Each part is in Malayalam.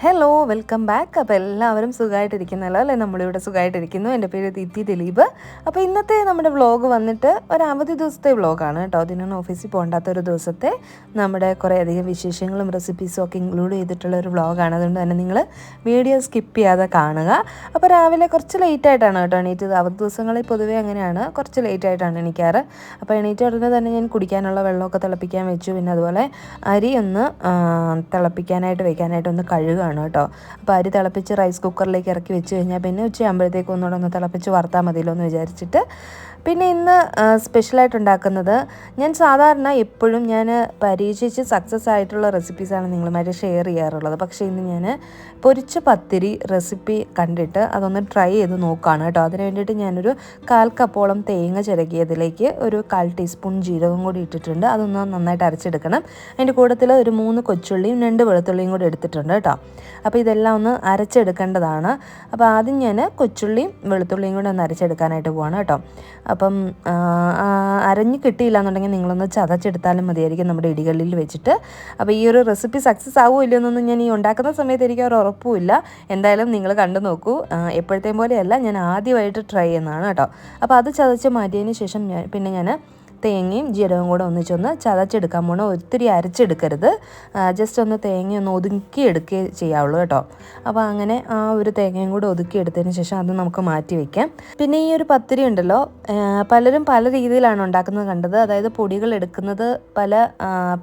Hello welcome back. അപ്പോൾ എല്ലാവരും സുഖമായിട്ടിരിക്കുന്നല്ലോ അല്ലേ? നമ്മളിവിടെ സുഖമായിട്ടിരിക്കുന്നു. എൻ്റെ പേര് ദീപ്തി ദിലീപ്. അപ്പോൾ ഇന്നത്തെ നമ്മുടെ വ്ളോഗ് വന്നിട്ട് ഒരു അവധി ദിവസത്തെ വ്ളോഗാണ് കേട്ടോ. അതിനൊന്നും ഓഫീസിൽ പോകണ്ടാത്തൊരു ദിവസത്തെ നമ്മുടെ കുറേയധികം വിശേഷങ്ങളും റെസിപ്പീസും ഒക്കെ ഇൻക്ലൂഡ് ചെയ്തിട്ടുള്ള ഒരു വ്ളോഗാണ്. അതുകൊണ്ട് തന്നെ നിങ്ങൾ വീഡിയോ സ്കിപ്പ് ചെയ്യാതെ കാണുക. അപ്പോൾ രാവിലെ കുറച്ച് ലേറ്റായിട്ടാണ് കേട്ടോ എണീറ്റത്. അവധി ദിവസങ്ങളിൽ പൊതുവേ അങ്ങനെയാണ്, കുറച്ച് ലേറ്റായിട്ടാണ് എണീക്കാറ്. അപ്പോൾ എണീറ്റ ഉടനെ തന്നെ ഞാൻ കുടിക്കാനുള്ള വെള്ളമൊക്കെ തിളപ്പിക്കാൻ വെച്ചു. പിന്നെ അതുപോലെ അരി ഒന്ന് തിളപ്പിക്കാനായിട്ട് വെക്കാനായിട്ട് ഒന്ന് കഴുകുക കേട്ടോ. അപ്പോൾ അരി തിളപ്പിച്ച് റൈസ് കുക്കറിലേക്ക് ഇറക്കി വെച്ച് കഴിഞ്ഞാൽ പിന്നെ ഉച്ചയാകുമ്പോഴത്തേക്ക് ഒന്നുകൂടെ ഒന്ന് തിളപ്പിച്ച് വറുത്താൽ മതിയല്ലോ എന്ന് വിചാരിച്ചിട്ട്. പിന്നെ ഇന്ന് സ്പെഷ്യലായിട്ട് ഉണ്ടാക്കുന്നത്, ഞാൻ സാധാരണ എപ്പോഴും ഞാൻ പരീക്ഷിച്ച് സക്സസ് ആയിട്ടുള്ള റെസിപ്പീസാണ് നിങ്ങളുമായിട്ട് ഷെയർ ചെയ്യാറുള്ളത്. പക്ഷേ ഇന്ന് ഞാൻ പൊരിച്ച പത്തിരി റെസിപ്പി കണ്ടിട്ട് അതൊന്ന് ട്രൈ ചെയ്ത് നോക്കുകയാണ് കേട്ടോ. അതിന് വേണ്ടിയിട്ട് ഞാനൊരു 1/4 കപ്പോളം തേങ്ങ ചിരകിയതിലേക്ക് ഒരു 1/4 ടീസ്പൂൺ ജീരകം കൂടി ഇട്ടിട്ടുണ്ട്. അതൊന്ന് നന്നായിട്ട് അരച്ചെടുക്കണം. അതിൻ്റെ കൂട്ടത്തിൽ ഒരു 3 കൊച്ചുള്ളിയും 2 വെളുത്തുള്ളിയും കൂടി എടുത്തിട്ടുണ്ട് കേട്ടോ. അപ്പോൾ ഇതെല്ലാം ഒന്ന് അരച്ചെടുക്കേണ്ടതാണ്. അപ്പോൾ ആദ്യം ഞാൻ കൊച്ചുള്ളിയും വെളുത്തുള്ളിയും കൂടി ഒന്ന് അരച്ചെടുക്കാനായിട്ട് പോവാണ് കേട്ടോ. അപ്പം അരഞ്ഞ് കിട്ടിയില്ല എന്നുണ്ടെങ്കിൽ നിങ്ങളൊന്ന് ചതച്ചെടുത്താലും മതിയായിരിക്കും നമ്മുടെ ഇടികളിൽ വെച്ചിട്ട്. അപ്പോൾ ഈ ഒരു റെസിപ്പി സക്സസ് ആവുമോ ഇല്ലയോ എന്നൊന്നും ഞാൻ ഈ ഉണ്ടാക്കുന്ന സമയത്ത് എനിക്ക് ഒരു ഉറപ്പുമില്ല. എന്തായാലും നിങ്ങൾ കണ്ടു നോക്കൂ. എപ്പോഴത്തെയും പോലെയല്ല, ഞാൻ ആദ്യമായിട്ട് ട്രൈ ചെയ്യുന്നതാണ് കേട്ടോ. അപ്പോൾ അത് ചതച്ച് മാറ്റിയതിന് ശേഷം ഞാൻ തേങ്ങയും ജീരകവും കൂടെ ഒന്നിച്ചൊന്ന് ചതച്ചെടുക്കാൻ പോകണം. ഒത്തിരി അരച്ചെടുക്കരുത്, ജസ്റ്റ് ഒന്ന് തേങ്ങ ഒന്ന് ഒതുക്കി എടുക്കുകയേ ചെയ്യാവുള്ളൂ കേട്ടോ. അപ്പോൾ അങ്ങനെ ആ ഒരു തേങ്ങയും കൂടെ ഒതുക്കി എടുത്തതിന് ശേഷം അത് നമുക്ക് മാറ്റി വയ്ക്കാം. പിന്നെ ഈ ഒരു പത്തിരി ഉണ്ടല്ലോ, പലരും പല രീതിയിലാണ് ഉണ്ടാക്കുന്നത് കണ്ടത്. അതായത് പൊടികൾ എടുക്കുന്നത് പല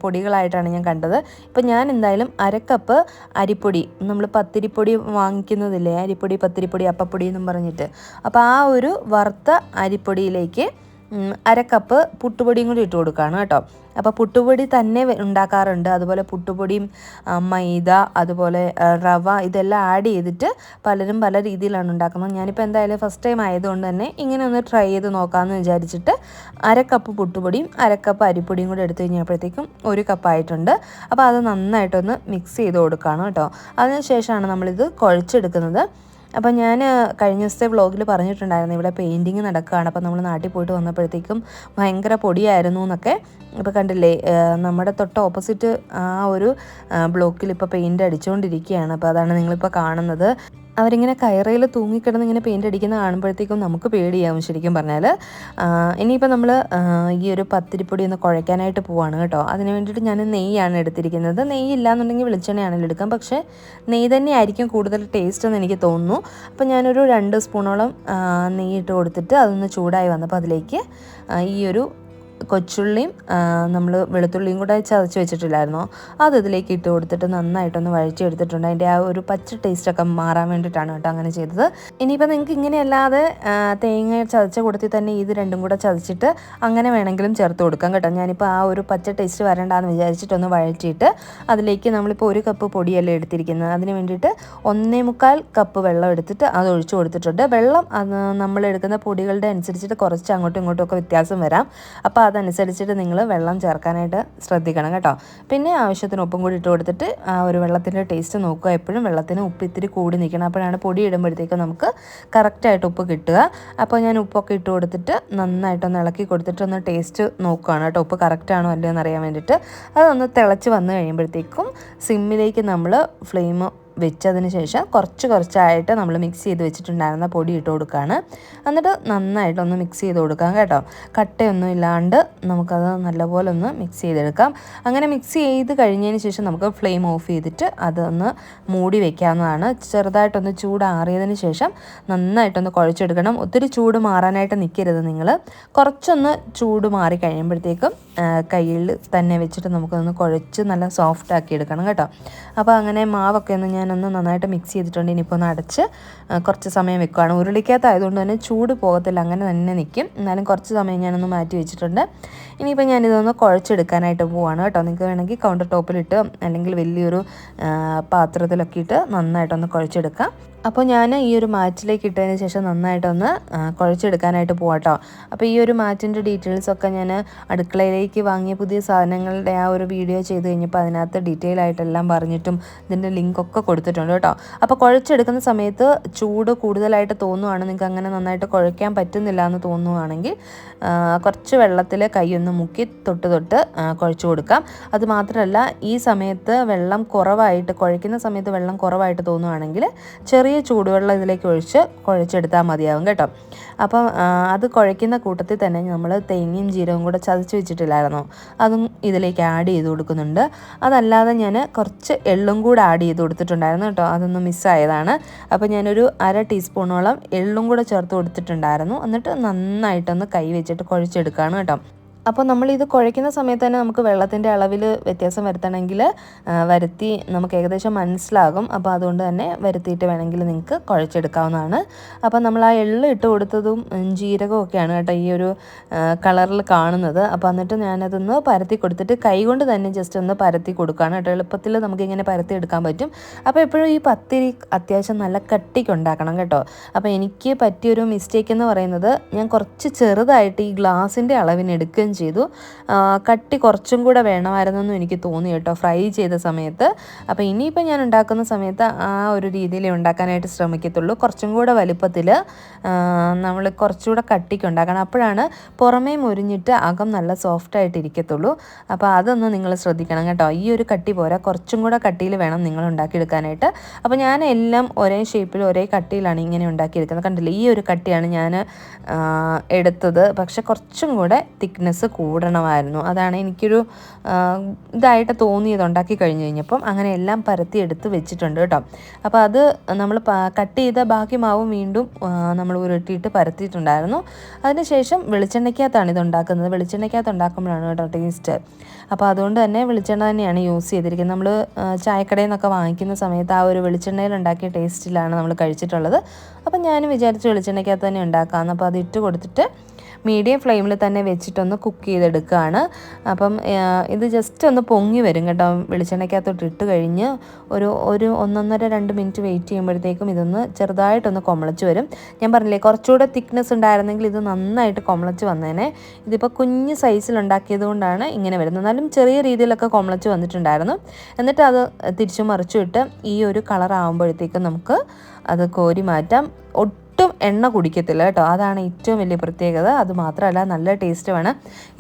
പൊടികളായിട്ടാണ് ഞാൻ കണ്ടത്. ഇപ്പം ഞാൻ എന്തായാലും 1/2 കപ്പ് അരിപ്പൊടി, നമ്മൾ പത്തിരിപ്പൊടി വാങ്ങിക്കുന്നതില്ലേ, അരിപ്പൊടി, പത്തിരിപ്പൊടി, അപ്പപ്പൊടി എന്നും പറഞ്ഞിട്ട്, അപ്പോൾ ആ ഒരു വറുത്ത അരിപ്പൊടിയിലേക്ക് 1/2 കപ്പ് പുട്ടുപൊടിയും കൂടി ഇട്ട് കൊടുക്കുകയാണ് കേട്ടോ. അപ്പോൾ പുട്ടുപൊടി തന്നെ ഉണ്ടാക്കാറുണ്ട്. അതുപോലെ പുട്ടുപൊടിയും മൈദ, അതുപോലെ റവ, ഇതെല്ലാം ആഡ് ചെയ്തിട്ട് പലരും പല രീതിയിലാണ് ഉണ്ടാക്കുന്നത്. ഞാനിപ്പോൾ എന്തായാലും ഫസ്റ്റ് ടൈം ആയതുകൊണ്ട് തന്നെ ഇങ്ങനെ ഒന്ന് ട്രൈ ചെയ്ത് നോക്കാമെന്ന് വിചാരിച്ചിട്ട് 1/2 കപ്പ് പുട്ടുപൊടിയും 1/2 കപ്പ് അരിപ്പൊടിയും കൂടി എടുത്തു കഴിഞ്ഞപ്പോഴത്തേക്കും 1 കപ്പായിട്ടുണ്ട്. അപ്പോൾ അത് നന്നായിട്ടൊന്ന് മിക്സ് ചെയ്ത് കൊടുക്കുകയാണ് കേട്ടോ. അതിന് ശേഷമാണ് നമ്മളിത് കുഴച്ചെടുക്കുന്നത്. അപ്പോൾ ഞാൻ കഴിഞ്ഞ ദിവസത്തെ വ്ളോഗിൽ പറഞ്ഞിട്ടുണ്ടായിരുന്നു ഇവിടെ പെയിൻറ്റിങ് നടക്കുകയാണ്. അപ്പോൾ നമ്മൾ നാട്ടിൽ പോയിട്ട് വന്നപ്പോഴത്തേക്കും ഭയങ്കര പൊടിയായിരുന്നു എന്നൊക്കെ. ഇപ്പോൾ കണ്ടില്ലേ, നമ്മുടെ തൊട്ട് ഓപ്പോസിറ്റ് ആ ഒരു ബ്ലോക്കിൽ ഇപ്പോൾ പെയിൻറ്റ് അടിച്ചുകൊണ്ടിരിക്കുകയാണ്. അപ്പോൾ അതാണ് നിങ്ങളിപ്പോൾ കാണുന്നത്. അവരിങ്ങനെ കയറയിൽ തൂങ്ങിക്കിടന്ന് ഇങ്ങനെ പെയിൻ്റ് അടിക്കുന്ന കാണുമ്പോഴത്തേക്കും നമുക്ക് പേടിയാവും ശരിക്കും പറഞ്ഞാൽ. ഇനിയിപ്പോൾ നമ്മൾ ഈ ഒരു പത്തിരിപ്പൊടി ഒന്ന് കുഴയ്ക്കാനായിട്ട് പോവാണ് കേട്ടോ. അതിന് വേണ്ടിയിട്ട് ഞാൻ നെയ്യാണ് എടുത്തിരിക്കുന്നത്. നെയ്യ് ഇല്ലാന്നുണ്ടെങ്കിൽ വെളിച്ചെണ്ണയാണെങ്കിലും എടുക്കാം, പക്ഷേ നെയ്യ് തന്നെ ആയിരിക്കും കൂടുതൽ ടേസ്റ്റ് എന്ന് എനിക്ക് തോന്നുന്നു. അപ്പോൾ ഞാനൊരു 2 സ്പൂണോളം നെയ്യ് ഇട്ട് കൊടുത്തിട്ട് അതൊന്ന് ചൂടായി വന്നപ്പോൾ അതിലേക്ക് ഈ ഒരു കൊച്ചുള്ളിയും നമ്മൾ വെളുത്തുള്ളിയും കൂടെ ചതച്ച് വെച്ചിട്ടില്ലായിരുന്നോ, അത് ഇതിലേക്ക് ഇട്ട് കൊടുത്തിട്ട് നന്നായിട്ടൊന്ന് വഴച്ചെടുത്തിട്ടുണ്ട്. അതിൻ്റെ ആ ഒരു പച്ച ടേസ്റ്റൊക്കെ മാറാൻ വേണ്ടിയിട്ടാണ് കേട്ടോ അങ്ങനെ ചെയ്തത്. ഇനിയിപ്പോൾ നിങ്ങൾക്ക് ഇങ്ങനെയല്ലാതെ തേങ്ങ ചതച്ച കൂട്ടത്തിൽ തന്നെ ഇത് രണ്ടും കൂടെ ചതച്ചിട്ട് അങ്ങനെ വേണമെങ്കിലും ചേർത്ത് കൊടുക്കാം കേട്ടോ. ഞാനിപ്പോൾ ആ ഒരു പച്ച ടേസ്റ്റ് വരണ്ടാന്ന് വിചാരിച്ചിട്ടൊന്ന് വഴറ്റിയിട്ട് അതിലേക്ക് നമ്മളിപ്പോൾ 1 കപ്പ് പൊടിയല്ലേ എടുത്തിരിക്കുന്നത്, അതിന് വേണ്ടിയിട്ട് 1.25 കപ്പ് വെള്ളം എടുത്തിട്ട് അത് ഒഴിച്ചു കൊടുത്തിട്ടുണ്ട്. വെള്ളം നമ്മളെടുക്കുന്ന പൊടികളുടെ അനുസരിച്ചിട്ട് കുറച്ച് അങ്ങോട്ടും ഇങ്ങോട്ടും ഒക്കെ വ്യത്യാസം വരാം. അപ്പോൾ അതനുസരിച്ചിട്ട് നിങ്ങൾ വെള്ളം ചേർക്കാനായിട്ട് ശ്രദ്ധിക്കണം കേട്ടോ. പിന്നെ ആവശ്യത്തിന് ഉപ്പും കൂടി ഇട്ട് കൊടുത്തിട്ട് ആ ഒരു വെള്ളത്തിൻ്റെ ടേസ്റ്റ് നോക്കുക. എപ്പോഴും വെള്ളത്തിന് ഉപ്പ് ഇത്തിരി കൂടി നിൽക്കണം, അപ്പോഴാണ് പൊടി ഇടുമ്പോഴത്തേക്ക് നമുക്ക് കറക്റ്റായിട്ട് ഉപ്പ് കിട്ടുക. അപ്പോൾ ഞാൻ ഉപ്പൊക്കെ ഇട്ട് കൊടുത്തിട്ട് നന്നായിട്ടൊന്ന് ഇളക്കി കൊടുത്തിട്ട് ഒന്ന് ടേസ്റ്റ് നോക്കുകയാണ് കേട്ടോ, ഉപ്പ് കറക്റ്റാണോ അല്ലയോ എന്നറിയാൻ വേണ്ടിയിട്ട്. അതൊന്ന് തിളച്ച് വന്നു കഴിയുമ്പോഴത്തേക്കും സിമ്മിലേക്ക് നമ്മൾ ഫ്ലെയിം വെച്ചതിന് ശേഷം കുറച്ചായിട്ട് നമ്മൾ മിക്സ് ചെയ്ത് വെച്ചിട്ടുണ്ടായിരുന്ന പൊടി ഇട്ട് കൊടുക്കുകയാണ്. എന്നിട്ട് നന്നായിട്ടൊന്ന് മിക്സ് ചെയ്ത് കൊടുക്കാം കേട്ടോ. കട്ടയൊന്നും ഇല്ലാണ്ട് നമുക്കത് നല്ലപോലെ ഒന്ന് മിക്സ് ചെയ്തെടുക്കാം. അങ്ങനെ മിക്സ് ചെയ്ത് കഴിഞ്ഞതിന് ശേഷം നമുക്ക് ഫ്ലെയിം ഓഫ് ചെയ്തിട്ട് അതൊന്ന് മൂടി വെക്കാവുന്നതാണ്. ചെറുതായിട്ടൊന്ന് ചൂടാറിയതിന് ശേഷം നന്നായിട്ടൊന്ന് കുഴച്ചെടുക്കണം. ഒത്തിരി ചൂട് മാറാനായിട്ട് നിൽക്കരുത് നിങ്ങൾ. കുറച്ചൊന്ന് ചൂട് മാറി കഴിയുമ്പോഴത്തേക്കും കയ്യിൽ തന്നെ വെച്ചിട്ട് നമുക്കൊന്ന് കുഴച്ച് നല്ല സോഫ്റ്റ് ആക്കി എടുക്കണം കേട്ടോ. അപ്പോൾ അങ്ങനെ മാവൊക്കെ ഒന്ന് ഞാനൊന്ന് നന്നായിട്ട് മിക്സ് ചെയ്തിട്ടുണ്ട്. ഇനിയിപ്പോൾ ഒന്ന് അടച്ച് കുറച്ച് സമയം വെക്കുകയാണ്. ഉരുളിക്കകത്തായതുകൊണ്ട് തന്നെ ചൂട് പോകത്തില്ല, അങ്ങനെ തന്നെ നിൽക്കും. എന്നാലും കുറച്ച് സമയം ഞാനൊന്ന് മാറ്റി വെച്ചിട്ടുണ്ട്. ഇനിയിപ്പോൾ ഞാനിതൊന്ന് കുഴച്ചെടുക്കാനായിട്ട് പോവാണ് കേട്ടോ. നിങ്ങൾക്ക് വേണമെങ്കിൽ കൗണ്ടർ ടോപ്പിലിട്ട് അല്ലെങ്കിൽ വലിയൊരു പാത്രത്തിലൊക്കെ ഇട്ട് നന്നായിട്ടൊന്ന് കുഴച്ചെടുക്കാം. അപ്പോൾ ഞാൻ ഈ ഒരു മാറ്റിലേക്ക് ഇട്ടതിന് ശേഷം നന്നായിട്ടൊന്ന് കുഴച്ചെടുക്കാനായിട്ട് പോവാട്ടോ. അപ്പോൾ ഈ ഒരു മാറ്റിൻ്റെ ഡീറ്റെയിൽസൊക്കെ ഞാൻ അടുക്കളയിലേക്ക് വാങ്ങിയ പുതിയ സാധനങ്ങളുടെ ആ ഒരു വീഡിയോ ചെയ്ത് കഴിഞ്ഞപ്പോൾ അതിനകത്ത് ഡീറ്റെയിൽ ആയിട്ടെല്ലാം പറഞ്ഞിട്ടും ഇതിൻ്റെ ലിങ്കൊക്കെ കൊടുത്തിട്ടുണ്ട് കേട്ടോ. അപ്പോൾ കുഴച്ചെടുക്കുന്ന സമയത്ത് ചൂട് കൂടുതലായിട്ട് തോന്നുവാണ്, നിങ്ങൾക്ക് അങ്ങനെ നന്നായിട്ട് കുഴയ്ക്കാൻ പറ്റുന്നില്ല എന്ന് തോന്നുവാണെങ്കിൽ കുറച്ച് വെള്ളത്തിൽ കൈയൊന്ന് മുക്കി തൊട്ട് കുഴച്ച് കൊടുക്കാം. അതുമാത്രമല്ല ഈ സമയത്ത് വെള്ളം കുറവായിട്ട് കുഴയ്ക്കുന്ന സമയത്ത് വെള്ളം കുറവായിട്ട് തോന്നുവാണെങ്കിൽ ചെറിയ ചൂടുവെള്ളം ഇതിലേക്ക് ഒഴിച്ച് കുഴച്ചെടുത്താൽ മതിയാവും കേട്ടോ. അപ്പം അത് കുഴയ്ക്കുന്ന കൂട്ടത്തിൽ തന്നെ നമ്മൾ തേങ്ങയും ജീരകവും കൂടെ ചതച്ച് വെച്ചിട്ടില്ലായിരുന്നോ, അതും ഇതിലേക്ക് ആഡ് ചെയ്ത് കൊടുക്കുന്നുണ്ട്. അതല്ലാതെ ഞാൻ കുറച്ച് എള്ളും കൂടെ ആഡ് ചെയ്ത് കൊടുത്തിട്ടുണ്ടായിരുന്നു കേട്ടോ, അതൊന്ന് മിസ്സായതാണ്. അപ്പോൾ ഞാനൊരു 1/2 ടീസ്പൂണോളം എള്ളും കൂടെ ചേർത്ത് കൊടുത്തിട്ടുണ്ടായിരുന്നു. എന്നിട്ട് നന്നായിട്ടൊന്ന് കൈ വെച്ചിട്ട് കുഴച്ചെടുക്കുകയാണ് കേട്ടോ. അപ്പോൾ നമ്മളിത് കുഴയ്ക്കുന്ന സമയത്ത് തന്നെ നമുക്ക് വെള്ളത്തിൻ്റെ അളവിൽ വ്യത്യാസം വരുത്തണമെങ്കിൽ വരുത്തി നമുക്ക് ഏകദേശം മനസ്സിലാകും. അപ്പോൾ അതുകൊണ്ട് തന്നെ വരുത്തിയിട്ട് വേണമെങ്കിൽ നിങ്ങൾക്ക് കുഴച്ചെടുക്കാവുന്നതാണ്. അപ്പോൾ നമ്മൾ ആ എള്ള് ഇട്ട് കൊടുത്തതും ജീരകവും ഒക്കെയാണ് കേട്ടോ ഈ ഒരു കളറിൽ കാണുന്നത്. അപ്പോൾ എന്നിട്ട് ഞാനതൊന്ന് പരത്തി കൊടുത്തിട്ട് കൈ കൊണ്ട് തന്നെ ജസ്റ്റ് ഒന്ന് പരത്തി കൊടുക്കുകയാണ് കേട്ടോ. എളുപ്പത്തിൽ നമുക്കിങ്ങനെ പരത്തി എടുക്കാൻ പറ്റും. അപ്പോൾ എപ്പോഴും ഈ പത്തിരി അത്യാവശ്യം നല്ല കട്ടിക്ക് ഉണ്ടാക്കണം കേട്ടോ. അപ്പോൾ എനിക്ക് പറ്റിയൊരു മിസ്റ്റേക്ക് എന്ന് പറയുന്നത് ഞാൻ കുറച്ച് ചെറുതായിട്ട് ഈ ഗ്ലാസിൻ്റെ അളവിന് എടുക്കുകയും ചെയ്തു. കട്ടി കുറച്ചും കൂടെ വേണമായിരുന്നെന്നും എനിക്ക് തോന്നി കേട്ടോ ഫ്രൈ ചെയ്ത സമയത്ത്. അപ്പോൾ ഇനിയിപ്പോൾ ഞാൻ ഉണ്ടാക്കുന്ന സമയത്ത് ആ ഒരു രീതിയിൽ ഉണ്ടാക്കാനായിട്ട് ശ്രമിക്കത്തുള്ളൂ. കുറച്ചും കൂടെ വലുപ്പത്തിൽ നമ്മൾ കുറച്ചുകൂടെ കട്ടിക്ക് ഉണ്ടാക്കണം. അപ്പോഴാണ് പുറമേ മുരിഞ്ഞിട്ട് അകം നല്ല സോഫ്റ്റായിട്ട് ഇരിക്കത്തുള്ളൂ. അപ്പോൾ അതൊന്ന് നിങ്ങൾ ശ്രദ്ധിക്കണം കേട്ടോ. ഈ ഒരു കട്ടി പോരാ, കുറച്ചും കൂടെ കട്ടിയിൽ വേണം നിങ്ങൾ ഉണ്ടാക്കിയെടുക്കാനായിട്ട്. അപ്പോൾ ഞാൻ എല്ലാം ഒരേ ഷേപ്പിൽ ഒരേ കട്ടിയിലാണ് ഇങ്ങനെ ഉണ്ടാക്കിയെടുക്കുന്നത്. കണ്ടില്ലേ, ഈ ഒരു കട്ടിയാണ് ഞാൻ എടുത്തത്. പക്ഷെ കുറച്ചും കൂടെ തിക്നെസ് കൂടണമായിരുന്നു. അതാണ് എനിക്കൊരു ഇതായിട്ട് തോന്നിയത് ഉണ്ടാക്കി കഴിഞ്ഞ് കഴിഞ്ഞപ്പം. അങ്ങനെ എല്ലാം പരത്തി എടുത്ത് വെച്ചിട്ടുണ്ട് കേട്ടോ. അപ്പോൾ അത് നമ്മൾ കട്ട് ചെയ്ത ബാക്കി മാവ് വീണ്ടും നമ്മൾ ഉരുട്ടിയിട്ട് പരത്തിയിട്ടുണ്ടായിരുന്നു. അതിനുശേഷം വെളിച്ചെണ്ണയ്ക്കകത്താണ് ഇത് ഉണ്ടാക്കുന്നത്. വെളിച്ചെണ്ണയ്ക്കകത്ത് ഉണ്ടാക്കുമ്പോഴാണ് കേട്ടോ ടേസ്റ്റ്. അപ്പോൾ അതുകൊണ്ട് തന്നെ വെളിച്ചെണ്ണ തന്നെയാണ് യൂസ് ചെയ്തിരിക്കുന്നത്. നമ്മൾ ചായക്കടയിൽ നിന്നൊക്കെ വാങ്ങിക്കുന്ന സമയത്ത് ആ ഒരു വെളിച്ചെണ്ണയിൽ ഉണ്ടാക്കിയ ടേസ്റ്റിലാണ് നമ്മൾ കഴിച്ചിട്ടുള്ളത്. അപ്പം ഞാൻ വിചാരിച്ചു വെളിച്ചെണ്ണയ്ക്കകത്ത് തന്നെ ഉണ്ടാക്കാമെന്ന്. അപ്പോൾ അത് ഇട്ട് കൊടുത്തിട്ട് മീഡിയം ഫ്ലെയിമിൽ തന്നെ വെച്ചിട്ടൊന്ന് കുക്ക് ചെയ്തെടുക്കുകയാണ്. അപ്പം ഇത് ജസ്റ്റ് ഒന്ന് പൊങ്ങി വരും കേട്ടോ. വെളിച്ചെണ്ണയ്ക്കകത്തോട്ട് ഇട്ട് കഴിഞ്ഞ് ഒരു 1-1.5-2 മിനിറ്റ് വെയിറ്റ് ചെയ്യുമ്പോഴത്തേക്കും ഇതൊന്ന് ചെറുതായിട്ടൊന്ന് കൊമളച്ച് വരും. ഞാൻ പറഞ്ഞില്ലേ കുറച്ചുകൂടെ തിക്നെസ് ഉണ്ടായിരുന്നെങ്കിൽ ഇത് നന്നായിട്ട് കൊമളച്ച് വന്നേനെ. ഇതിപ്പോൾ കുഞ്ഞ് സൈസിൽ ഉണ്ടാക്കിയത് കൊണ്ടാണ് ഇങ്ങനെ വരുന്നത്. എന്നാലും ചെറിയ രീതിയിലൊക്കെ കൊമളച്ച് വന്നിട്ടുണ്ടായിരുന്നു. എന്നിട്ട് അത് തിരിച്ചു മറിച്ചു ഇട്ട് ഈ ഒരു കളർ ആകുമ്പോഴത്തേക്കും നമുക്ക് അത് കോരി മാറ്റാം. ഒട്ടും എണ്ണ കുടിക്കത്തില്ല കേട്ടോ, അതാണ് ഏറ്റവും വലിയ പ്രത്യേകത. അത് മാത്രമല്ല നല്ല ടേസ്റ്റുമാണ്.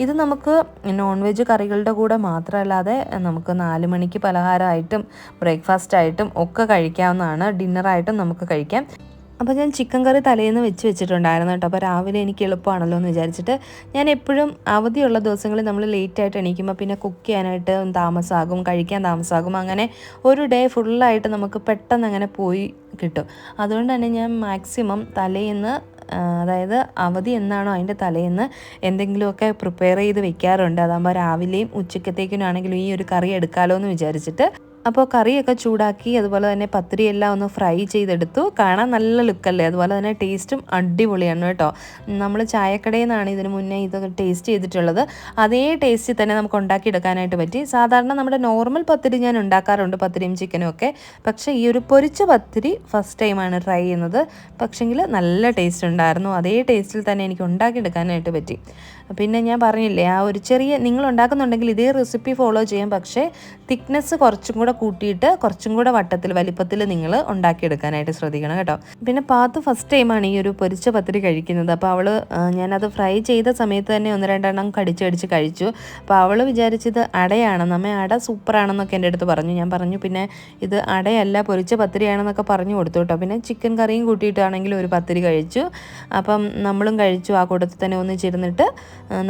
ഇത് നമുക്ക് നോൺ വെജ് കറികളുടെ കൂടെ മാത്രമല്ലാതെ നമുക്ക് 4 മണിക്ക് പലഹാരമായിട്ടും ബ്രേക്ക്ഫാസ്റ്റായിട്ടും ഒക്കെ കഴിക്കാവുന്നതാണ്. ഡിന്നറായിട്ടും നമുക്ക് കഴിക്കാം. അപ്പോൾ ഞാൻ ചിക്കൻ കറി തലേന്ന് വെച്ചിട്ടുണ്ടായിരുന്നു കേട്ടോ. അപ്പോൾ രാവിലെ എനിക്ക് എളുപ്പമാണല്ലോ എന്ന് വിചാരിച്ചിട്ട് ഞാൻ എപ്പോഴും അവധിയുള്ള ദിവസങ്ങളിൽ നമ്മൾ ലേറ്റായിട്ട് എണീക്കുമ്പോൾ പിന്നെ കുക്ക് ചെയ്യാനായിട്ട് താമസമാകും, കഴിക്കാൻ താമസമാകും. അങ്ങനെ ഒരു ഡേ ഫുള്ളായിട്ട് നമുക്ക് പെട്ടെന്ന് അങ്ങനെ പോയി കിട്ടും. അതുകൊണ്ട് തന്നെ ഞാൻ മാക്സിമം തലേന്ന്, അതായത് അവധി എന്നാണോ അതിൻ്റെ തലേന്ന് എന്തെങ്കിലുമൊക്കെ പ്രിപ്പയർ ചെയ്ത് വെക്കാറുണ്ട്. അതാകുമ്പോൾ രാവിലെയും ഉച്ചക്കത്തേക്കിനാണെങ്കിലും ഈ ഒരു കറി എടുക്കാമല്ലോ എന്ന് വിചാരിച്ചിട്ട്. അപ്പോൾ കറിയൊക്കെ ചൂടാക്കി അതുപോലെ തന്നെ പത്തിരിയെല്ലാം ഒന്ന് ഫ്രൈ ചെയ്തെടുത്തു. കാണാൻ നല്ല ലുക്കല്ലേ, അതുപോലെ തന്നെ ടേസ്റ്റും അടിപൊളിയാണ് കേട്ടോ. നമ്മൾ ചായക്കടയിൽ നിന്നാണ് ഇതിന് മുന്നേ ഇതൊക്കെ ടേസ്റ്റ് ചെയ്തിട്ടുള്ളത്. അതേ ടേസ്റ്റിൽ തന്നെ നമുക്ക് ഉണ്ടാക്കിയെടുക്കാനായിട്ട് പറ്റി. സാധാരണ നമ്മുടെ നോർമൽ പത്തിരി ഞാൻ ഉണ്ടാക്കാറുണ്ട്, പത്തിരിയും ചിക്കനും ഒക്കെ. പക്ഷേ ഈ ഒരു പൊരിച്ച പത്തിരി ഫസ്റ്റ് ടൈമാണ് ട്രൈ ചെയ്യുന്നത്. പക്ഷെങ്കിൽ നല്ല ടേസ്റ്റ് ഉണ്ടായിരുന്നു. അതേ ടേസ്റ്റിൽ തന്നെ എനിക്ക് ഉണ്ടാക്കിയെടുക്കാനായിട്ട് പറ്റി. പിന്നെ ഞാൻ പറഞ്ഞില്ലേ ആ ഒരു ചെറിയ, നിങ്ങൾ ഉണ്ടാക്കുന്നുണ്ടെങ്കിൽ ഇതേ റെസിപ്പി ഫോളോ ചെയ്യാം. പക്ഷേ തിക്നെസ് കുറച്ചും കൂടെ കൂട്ടിയിട്ട് കുറച്ചും കൂടെ വലിപ്പത്തിൽ നിങ്ങൾ ഉണ്ടാക്കിയെടുക്കാനായിട്ട് ശ്രദ്ധിക്കണം കേട്ടോ. പിന്നെ പാത്ത് ഫസ്റ്റ് ടൈമാണ് ഈ ഒരു പൊരിച്ച പത്തിരി കഴിക്കുന്നത്. അപ്പോൾ ഞാനത് ഫ്രൈ ചെയ്ത സമയത്ത് തന്നെ 1-2 എണ്ണം കടിച്ച് കഴിച്ചു. അപ്പോൾ അവൾ വിചാരിച്ചത് അടയാണ്, നമ്മെ അട സൂപ്പറാണെന്നൊക്കെ എൻ്റെ അടുത്ത് പറഞ്ഞു. ഞാൻ പറഞ്ഞു പിന്നെ ഇത് അടയല്ല പൊരിച്ച പത്തിരിയാണെന്നൊക്കെ പറഞ്ഞു കൊടുത്തു കേട്ടോ. പിന്നെ ചിക്കൻ കറിയും കൂട്ടിയിട്ടാണെങ്കിൽ ഒരു പത്തിരി കഴിച്ചു. അപ്പം നമ്മളും കഴിച്ചു. ആ കൂട്ടത്തിൽ തന്നെ ഒന്നിച്ചിരുന്നിട്ട്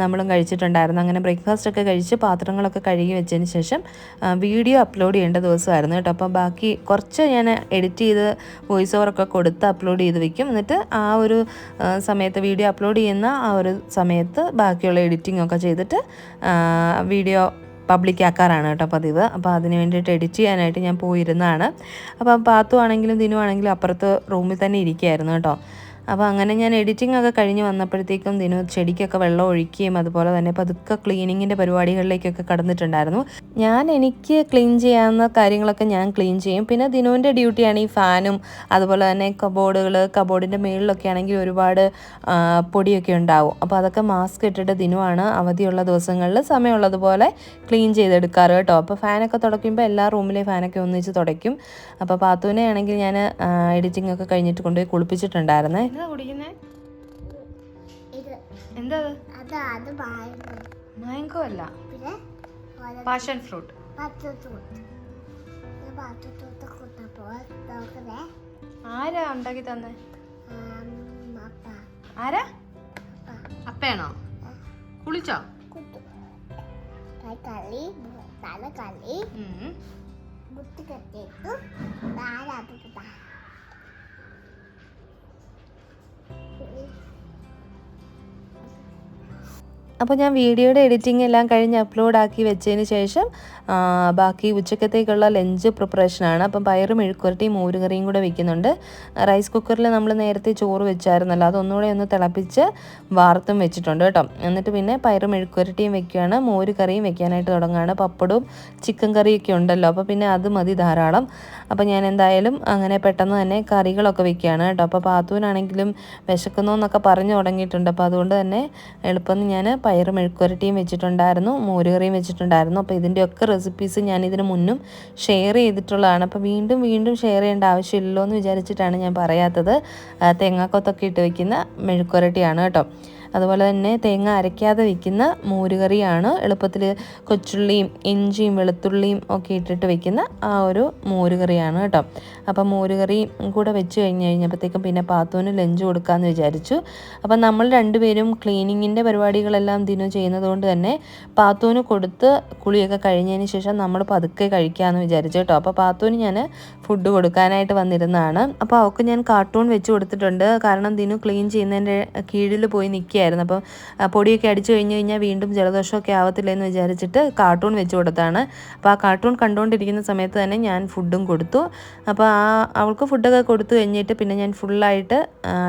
നമ്മളും കഴിച്ചിട്ടുണ്ടായിരുന്നു. അങ്ങനെ ബ്രേക്ക്ഫാസ്റ്റൊക്കെ കഴിച്ച് പാത്രങ്ങളൊക്കെ കഴുകി വെച്ചതിന് ശേഷം വീഡിയോ അപ്ലോഡ് ചെയ്യേണ്ട ദിവസമായിരുന്നു കേട്ടോ. അപ്പോൾ ബാക്കി കുറച്ച് ഞാൻ എഡിറ്റ് ചെയ്ത് വോയിസ് ഓവറൊക്കെ കൊടുത്ത് അപ്ലോഡ് ചെയ്ത് വെക്കും. എന്നിട്ട് ആ ഒരു സമയത്ത് വീഡിയോ അപ്ലോഡ് ചെയ്യുന്ന ആ ഒരു സമയത്ത് ബാക്കിയുള്ള എഡിറ്റിംഗ് ഒക്കെ ചെയ്തിട്ട് വീഡിയോ പബ്ലിക് ആക്കാറാണ് കേട്ടോ പതിവ്. അപ്പോൾ അതിന് വേണ്ടിയിട്ട് എഡിറ്റ് ചെയ്യാനായിട്ട് ഞാൻ പോയിരുന്നതാണ്. അപ്പം പാത്തു ആണെങ്കിലും ദിനു ആണെങ്കിലും അപ്പുറത്ത് റൂമിൽ തന്നെ ഇരിക്കുകയായിരുന്നു കേട്ടോ. അപ്പോൾ അങ്ങനെ ഞാൻ എഡിറ്റിംഗ് ഒക്കെ കഴിഞ്ഞ് വന്നപ്പോഴത്തേക്കും ദിനു ചെടിക്കൊക്കെ വെള്ളം ഒഴിക്കുകയും അതുപോലെ തന്നെ പതുക്കെ ക്ലീനിങ്ങിൻ്റെ പരിപാടികളിലേക്കൊക്കെ കടന്നിട്ടുണ്ടായിരുന്നു. എനിക്ക് ക്ലീൻ ചെയ്യാവുന്ന കാര്യങ്ങളൊക്കെ ഞാൻ ക്ലീൻ ചെയ്യും. പിന്നെ ദിനുവിൻ്റെ ഡ്യൂട്ടിയാണ് ഈ ഫാനും അതുപോലെ തന്നെ കബോർഡിൻ്റെ മുകളിലൊക്കെ ആണെങ്കിൽ ഒരുപാട് പൊടിയൊക്കെ ഉണ്ടാവും. അപ്പോൾ അതൊക്കെ മാസ്ക് ഇട്ടിട്ട് ദിനുവാണ് അവധിയുള്ള ദിവസങ്ങളിൽ സമയമുള്ളതുപോലെ ക്ലീൻ ചെയ്തെടുക്കാറ് കേട്ടോ. അപ്പോൾ ഫാനൊക്കെ തുടയ്ക്കുമ്പോൾ എല്ലാ റൂമിലെ ഫാനൊക്കെ ഒന്നിച്ച് തുടയ്ക്കും. അപ്പോൾ പാത്തുവിനെ ആണെങ്കിൽ ഞാൻ എഡിറ്റിംഗ് ഒക്കെ കഴിഞ്ഞിട്ട് കൊണ്ടുപോയി കുളിപ്പിച്ചിട്ടുണ്ടായിരുന്നേ. എന്താ മാംഗോ അല്ല, പാഷൻ ഫ്രൂട്ട്. ആരാ ഉണ്ടാക്കി തന്നെ? ആരാ? അപ്പയാണോ? കുളിച്ചോ? അപ്പോൾ ഞാൻ വീഡിയോയുടെ എഡിറ്റിംഗ് എല്ലാം കഴിഞ്ഞ് അപ്ലോഡ് ആക്കി വെച്ചതിന് ശേഷം ബാക്കി ഉച്ചക്കത്തേക്കുള്ള ലഞ്ച് പ്രിപ്പറേഷനാണ്. അപ്പം പയറും മെഴുക്കുവരട്ടിയും മോരുകറിയും കൂടെ വെക്കുന്നുണ്ട്. റൈസ് കുക്കറിൽ നമ്മൾ നേരത്തെ ചോറ് വെച്ചായിരുന്നല്ലോ, അതൊന്നുകൂടെ ഒന്ന് തിളപ്പിച്ച് വാർത്തും വെച്ചിട്ടുണ്ട് കേട്ടോ. എന്നിട്ട് പിന്നെ പയറും മെഴുക്കുവരട്ടിയും വെക്കുകയാണ്, മോരുകറിയും വെക്കാനായിട്ട് തുടങ്ങുകയാണ്. പപ്പടവും ചിക്കൻ കറിയൊക്കെ ഉണ്ടല്ലോ, അപ്പോൾ പിന്നെ അത് മതി ധാരാളം. അപ്പോൾ ഞാൻ എന്തായാലും അങ്ങനെ പെട്ടെന്ന് തന്നെ കറികളൊക്കെ വെക്കുകയാണ് കേട്ടോ. അപ്പോൾ പാത്തുവിനാണെങ്കിലും വിശക്കുന്നു എന്നൊക്കെ പറഞ്ഞു തുടങ്ങിയിട്ടുണ്ട്. അപ്പോൾ അതുകൊണ്ട് തന്നെ എളുപ്പം ഞാൻ പയറ് മെഴുക്കുവരട്ടിയും വെച്ചിട്ടുണ്ടായിരുന്നു, മോരുകറിയും വെച്ചിട്ടുണ്ടായിരുന്നു. അപ്പോൾ ഇതിൻ്റെയൊക്കെ റെസിപ്പീസ് ഞാൻ ഇതിന് മുന്നും ഷെയർ ചെയ്തിട്ടുള്ളതാണ്. അപ്പോൾ വീണ്ടും ഷെയർ ചെയ്യേണ്ട ആവശ്യമില്ലല്ലോ എന്ന് വിചാരിച്ചിട്ടാണ് ഞാൻ പറയാത്തത്. തേങ്ങാക്കൊത്തൊക്കെ ഇട്ട് വെക്കുന്ന മെഴുക്കുവരട്ടിയാണ് കേട്ടോ. അതുപോലെ തന്നെ തേങ്ങ അരയ്ക്കാതെ വെക്കുന്ന മോരുകറിയാണ്. എളുപ്പത്തിൽ കൊച്ചുള്ളിയും ഇഞ്ചിയും വെളുത്തുള്ളിയും ഒക്കെ ഇട്ടിട്ട് വെക്കുന്ന ആ ഒരു മോരുകറിയാണ് കേട്ടോ. അപ്പം മോരുകറിയും കൂടെ വെച്ച് കഴിഞ്ഞപ്പോഴത്തേക്കും പിന്നെ പാത്തുവിന് ലഞ്ച് കൊടുക്കാമെന്ന് വിചാരിച്ചു. അപ്പം നമ്മൾ രണ്ടുപേരും ക്ലീനിങ്ങിൻ്റെ പരിപാടികളെല്ലാം ദിനം ചെയ്യുന്നത് കൊണ്ട് തന്നെ പാത്തുവിന് കൊടുത്ത് കുളിയൊക്കെ കഴിഞ്ഞതിന് ശേഷം നമ്മൾ പതുക്കെ കഴിക്കാമെന്ന് വിചാരിച്ചു കേട്ടോ. അപ്പോൾ പാത്തുവിന് ഞാൻ ഫുഡ് കൊടുക്കാനായിട്ട് വന്നിരുന്നതാണ്. അപ്പോൾ അവൾക്ക് ഞാൻ കാർട്ടൂൺ വെച്ച് കൊടുത്തിട്ടുണ്ട്. കാരണം ദിനു ക്ലീൻ ചെയ്യുന്നതിൻ്റെ കീഴിൽ പോയി നിൽക്കുകയായിരുന്നു. അപ്പം പൊടിയൊക്കെ അടിച്ചു കഴിഞ്ഞാൽ വീണ്ടും ജലദോഷമൊക്കെ ആവത്തില്ലെന്ന് വിചാരിച്ചിട്ട് കാർട്ടൂൺ വെച്ച് കൊടുത്താണ്. അപ്പോൾ ആ കാർട്ടൂൺ കണ്ടുകൊണ്ടിരിക്കുന്ന സമയത്ത് തന്നെ ഞാൻ ഫുഡും കൊടുത്തു. അപ്പോൾ അവൾക്ക് ഫുഡൊക്കെ കൊടുത്തു കഴിഞ്ഞിട്ട് പിന്നെ ഞാൻ ഫുള്ളായിട്ട്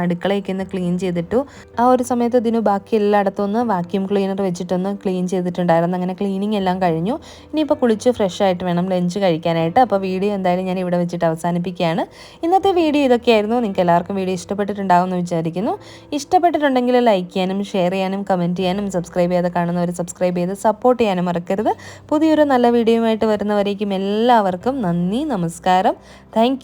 അടുക്കളയൊക്കെ ഒന്ന് ക്ലീൻ ചെയ്തിട്ടു. ആ ഒരു സമയത്ത് ഇതിന് ബാക്കി എല്ലായിടത്തും ഒന്ന് വാക്യൂം ക്ലീനർ വെച്ചിട്ടൊന്ന് ക്ലീൻ ചെയ്തിട്ടുണ്ടായിരുന്നു. അങ്ങനെ ക്ലീനിങ് എല്ലാം കഴിഞ്ഞു. ഇനിയിപ്പോൾ കുളിച്ച് ഫ്രഷ് ആയിട്ട് വേണം ലഞ്ച് കഴിക്കാനായിട്ട്. അപ്പോൾ വീഡിയോ എന്തായാലും ഞാൻ ഇവിടെ വെച്ചിട്ട് അവസാനിപ്പിക്കുകയാണ്. ഇന്നത്തെ വീഡിയോ ഇതൊക്കെയായിരുന്നു. നിങ്ങൾക്ക് എല്ലാവർക്കും വീഡിയോ ഇഷ്ടപ്പെട്ടിട്ടുണ്ടാവുമെന്ന് വിചാരിക്കുന്നു. ഇഷ്ടപ്പെട്ടിട്ടുണ്ടെങ്കിൽ ലൈക്ക് ചെയ്യാനും ഷെയർ ചെയ്യാനും കമൻറ്റ് ചെയ്യാനും സബ്സ്ക്രൈബ് ചെയ്ത് കാണുന്നവർ സബ്സ്ക്രൈബ് ചെയ്ത് സപ്പോർട്ട് ചെയ്യാനും മറക്കരുത്. പുതിയൊരു നല്ല വീഡിയോയുമായിട്ട് വരുന്നവരേക്കും എല്ലാവർക്കും നന്ദി, നമസ്കാരം. താങ്ക്